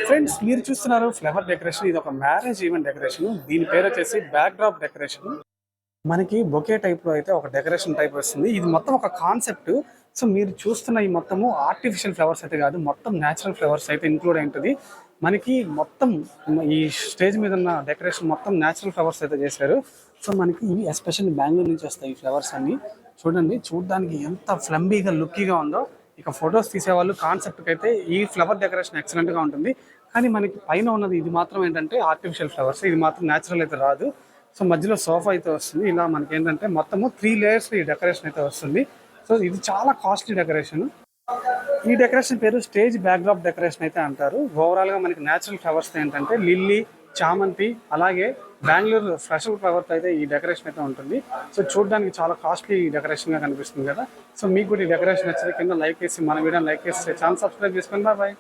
Friends మీరు చూస్తున్నారు flower decoration. ఇది ఒక మ్యారేజ్ ఈవెంట్ డెకరేషన్. దీని పేరు వచ్చేసి బ్యాక్ డ్రాప్ డెకరేషన్. మనకి బొకే టైప్ లో అయితే ఒక డెకరేషన్ టైప్ వస్తుంది. ఇది మొత్తం ఒక కాన్సెప్ట్. సో మీరు చూస్తున్న ఈ మొత్తము ఆర్టిఫిషియల్ ఫ్లవర్స్ అయితే కాదు, మొత్తం న్యాచురల్ ఫ్లవర్స్ అయితే ఇంక్లూడ్ అయి ఉంటుంది. మనకి మొత్తం ఈ స్టేజ్ మీద ఉన్న డెకరేషన్ మొత్తం న్యాచురల్ ఫ్లవర్స్ అయితే చేశారు. సో మనకి ఇవి ఎస్పెషల్లీ బెంగళూరు నుంచి వస్తాయి ఈ ఫ్లవర్స్ అన్ని. చూడండి, చూడడానికి ఎంత ఫ్లంబీగా లుక్కీగా ఉందో. ఇక ఫొటోస్ తీసేవాళ్ళు కాన్సెప్ట్కి అయితే ఈ ఫ్లవర్ డెకరేషన్ ఎక్సలెంట్గా ఉంటుంది. కానీ మనకి పైన ఉన్నది ఇది మాత్రం ఏంటంటే ఆర్టిఫిషియల్ ఫ్లవర్స్, ఇది మాత్రం న్యాచురల్ అయితే రాదు. సో మధ్యలో సోఫా అయితే వస్తుంది. ఇలా మనకి ఏంటంటే మొత్తము 3 layers ఈ డెకరేషన్ అయితే వస్తుంది. సో ఇది చాలా కాస్ట్లీ డెకరేషన్. ఈ డెకరేషన్ పేరు స్టేజ్ బ్యాక్డ్రాప్ డెకరేషన్ అయితే అంటారు. ఓవరాల్గా మనకి న్యాచురల్ ఫ్లవర్స్ ఏంటంటే లిల్లీ, చామంతి, అలాగే బెంగళూరు స్పెషల్ ఫ్లవర్స్ అయితే ఈ డెకరేషన్ అయితే ఉంటుంది. సో చూడడానికి చాలా కాస్ట్లీ డెకరేషన్గా కనిపిస్తుంది కదా. సో మీకు కూడా ఈ డెకరేషన్ నచ్చితే కింద లైక్ చేసి మన వీడియోని లైక్ చేసి ఛానల్ సబ్స్క్రైబ్ చేసుకోండి. బాయ్.